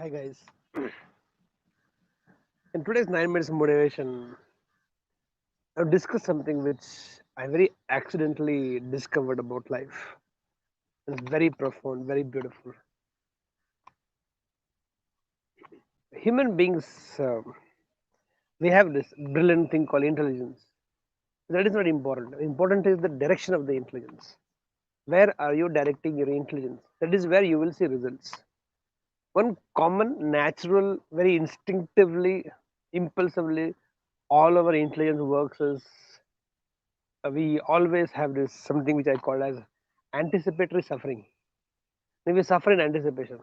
Hi guys. In today's 9 minutes motivation, I've discussed something which I very accidentally discovered about life. It's very profound, very beautiful. Human beings, we have this brilliant thing called intelligence. That is not important. Important is the direction of the intelligence. Where are you directing your intelligence? That is where you will see results. One common, natural, very instinctively, impulsively, all our intelligence works is we always have this something which I call as anticipatory suffering. We suffer in anticipation.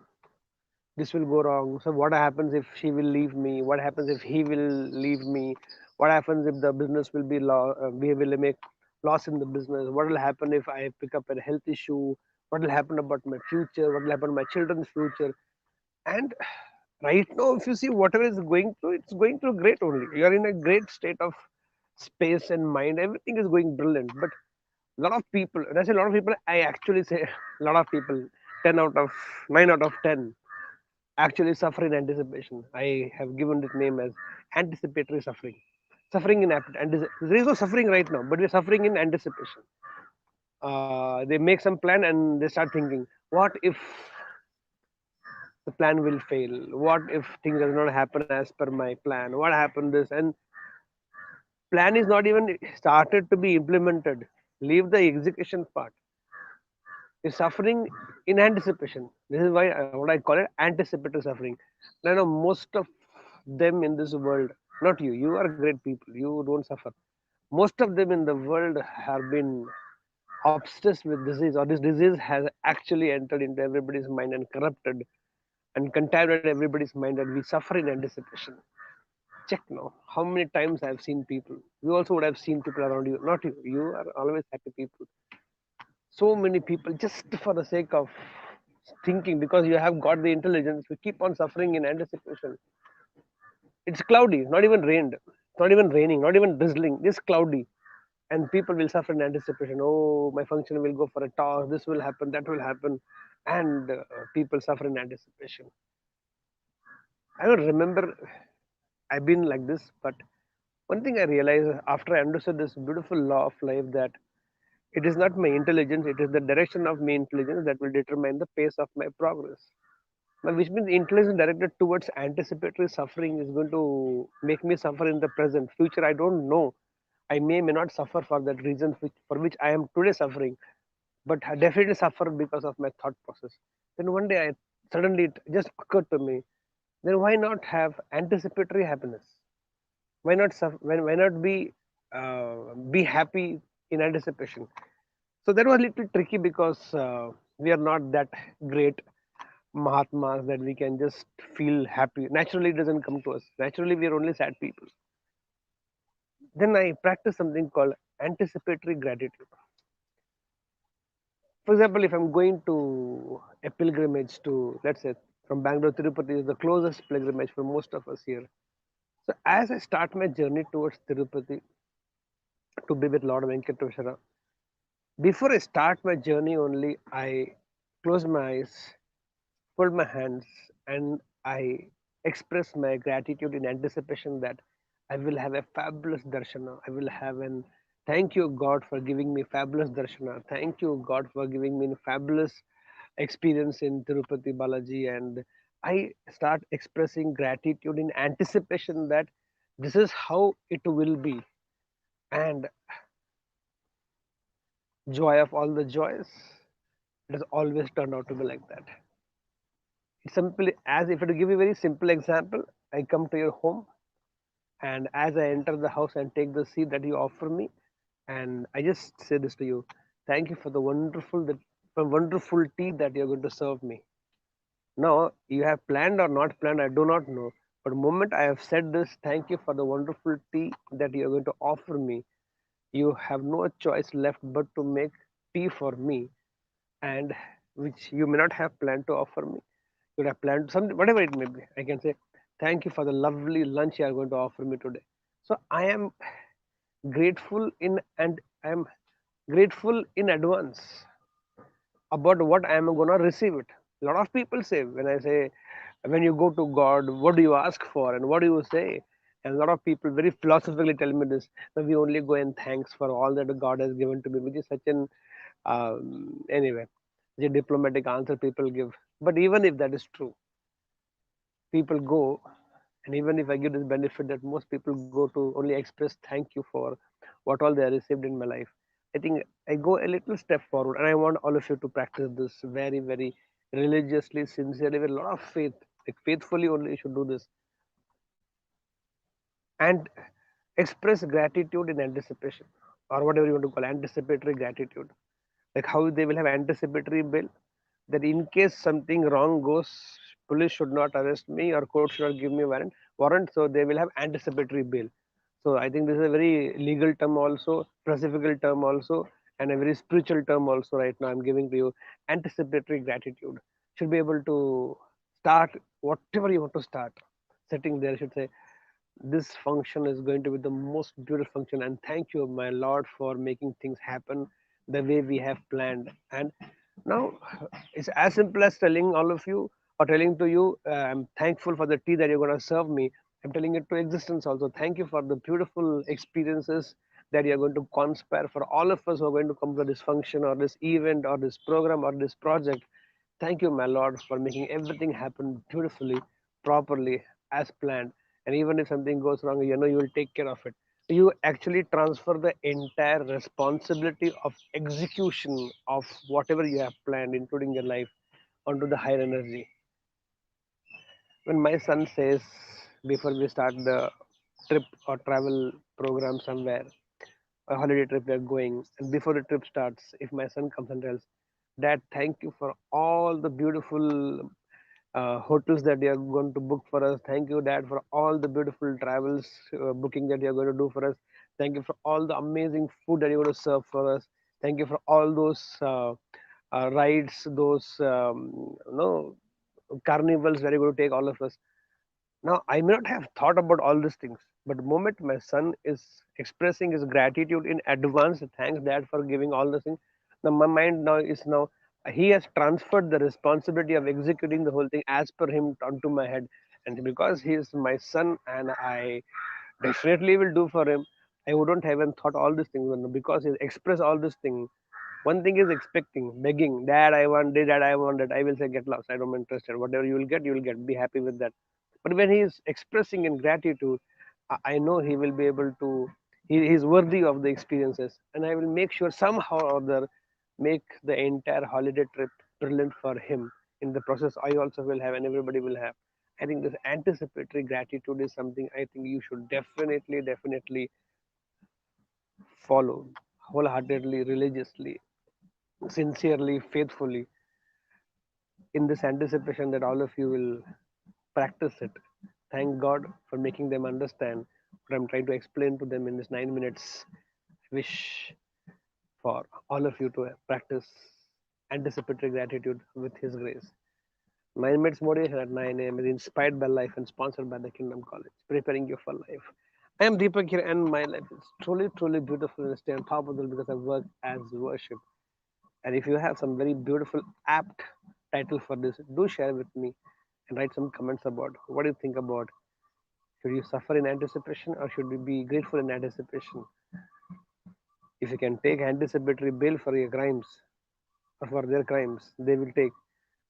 This will go wrong. So what happens if she will leave me? What happens if he will leave me? What happens if the business will be we will make loss in the business? What will happen if I pick up a health issue? What will happen about my future? What will happen to my children's future? And right now, if you see whatever is going through, it's going through great only. You are in a great state of space and mind. Everything is going brilliant. But a lot of people, when I say a lot of people, I actually say a lot of people, 10 out of 9 out of 10 actually suffer in anticipation. I have given it name as anticipatory suffering. Suffering in there is no suffering right now, but we're suffering in anticipation. They make some plan and they start thinking, what if the plan will fail? What if things does not happen as per my plan? What happened this? And plan is not even started to be implemented. Leave the execution part is suffering in anticipation. This is why what I call it anticipatory suffering. Now, most of them in this world, not you, you are great people, you don't suffer. Most of them in the world have been obsessed with disease, or this disease has actually entered into everybody's mind and corrupted and contaminated everybody's mind, and we suffer in anticipation. Check now how many times I've seen people. You also would have seen people around you, not you. You are always happy people. So many people just for the sake of thinking, because you have got the intelligence, we keep on suffering in anticipation. It's cloudy, not even rained, not even raining, not even drizzling, just cloudy, and people will suffer in anticipation. Oh, my function will go for a toss, this will happen, that will happen, and people suffer in anticipation. I don't remember I've been like this, but one thing I realized after I understood this beautiful law of life, that it is not my intelligence, it is the direction of my intelligence that will determine the pace of my progress. Now, which means intelligence directed towards anticipatory suffering is going to make me suffer in the present. Future, I don't know. I may not suffer for that reason for which I am today suffering, but I definitely suffer because of my thought process. Then one day, suddenly it just occurred to me. Then why not have anticipatory happiness? Why not suffer? Why not be happy in anticipation? So that was a little tricky because we are not that great Mahatmas that we can just feel happy. Naturally, it doesn't come to us. Naturally, we are only sad people. Then I practice something called anticipatory gratitude. For example, if I'm going to a pilgrimage to, let's say, from Bangalore, Tirupati is the closest pilgrimage for most of us here. So as I start my journey towards Tirupati to be with Lord Venkateshwara, before I start my journey only, I close my eyes, fold my hands, and I express my gratitude in anticipation that I will have a fabulous darshana. I will have an thank you, God, for giving me fabulous darshana. Thank you, God, for giving me a fabulous experience in Tirupati Balaji. And I start expressing gratitude in anticipation that this is how it will be. And joy of all the joys, it has always turned out to be like that. It's simply as if I to give you a very simple example, I come to your home, and as I enter the house and take the seat that you offer me, and I just say this to you: thank you for the wonderful tea that you're going to serve me. Now you have planned or not planned, I do not know. But the moment I have said this, thank you for the wonderful tea that you're going to offer me, you have no choice left but to make tea for me, and which you may not have planned to offer me. You would have planned something, whatever it may be. I can say, thank you for the lovely lunch you are going to offer me today. So I am grateful and I am grateful in advance about what I am going to receive it. A lot of people say when I say When you go to God, what do you ask for and what do you say? And a lot of people very philosophically tell me this, that we only go and thanks for all that God has given to me, which is such an anyway, the diplomatic answer people give. But even if that is true, people go, and even if I give this benefit that most people go to only express thank you for what all they have received in my life, I think I go a little step forward, and I want all of you to practice this very, very religiously, sincerely, with a lot of faith. Like faithfully, only you should do this and express gratitude in anticipation, or whatever you want to call anticipatory gratitude. Like how they will have anticipatory bill that in case something wrong goes, police should not arrest me or court should not give me warrant, so they will have anticipatory bail. So I think this is a very legal term also, philosophical term also, and a very spiritual term also. Right now I'm giving to you anticipatory gratitude. Should be able to start whatever you want to start. Sitting there should say, this function is going to be the most beautiful function, and thank you, my Lord, for making things happen the way we have planned. And now it's as simple as telling all of you, or telling to you, I'm thankful for the tea that you're going to serve me. I'm telling it to existence also. Thank you for the beautiful experiences that you're going to conspire for all of us who are going to come to this function or this event or this program or this project. Thank you, my Lord, for making everything happen beautifully, properly, as planned. And even if something goes wrong, you know you will take care of it. You actually transfer the entire responsibility of execution of whatever you have planned, including your life, onto the higher energy. When my son says, before we start the trip or travel program somewhere, a holiday trip we are going, and before the trip starts, if my son comes and tells, Dad, thank you for all the beautiful hotels that you are going to book for us. Thank you, Dad, for all the beautiful travels booking that you are going to do for us. Thank you for all the amazing food that you're going to serve for us. Thank you for all those rides, those carnivals that you're going to take all of us. Now, I may not have thought about all these things, but the moment my son is expressing his gratitude in advance, thanks dad for giving all the things. Now, my mind now is now he has transferred the responsibility of executing the whole thing as per him onto my head, and because he is my son, and I definitely will do for him. I wouldn't have even thought all these things, but because he expressed all these things. One thing is expecting, begging, Dad, I want this, Dad, I want that. I will say, get lost. I don't interested. Whatever you will get. Be happy with that. But when he is expressing in gratitude, I know he will be able to. He is worthy of the experiences, and I will make sure somehow or other make the entire holiday trip brilliant for him. In the process, I also will have, and everybody will have. I think this anticipatory gratitude is something I think you should definitely follow wholeheartedly, religiously, sincerely, faithfully, in this anticipation that all of you will practice it. Thank God for making them understand what I'm trying to explain to them in this 9 minutes. Wish for all of you to practice anticipatory gratitude with His grace. 9 minutes motivation at 9 a.m. is inspired by life and sponsored by the Kingdom College, preparing you for life. I am Deepak here, and my life is truly beautiful and stay on top of it because I work as worship. And if you have some very beautiful, apt title for this, do share with me and write some comments about what do you think about, should you suffer in anticipation or should you be grateful in anticipation? If you can take anticipatory bail for your crimes or for their crimes, they will take.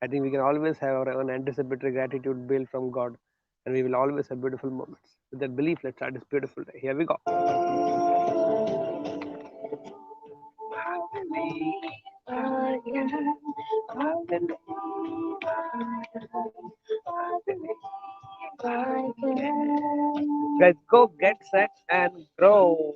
I think we can always have our own anticipatory gratitude bail from God, and we will always have beautiful moments. With that belief, let's start this beautiful day. Here we go. Guys, go get set and grow.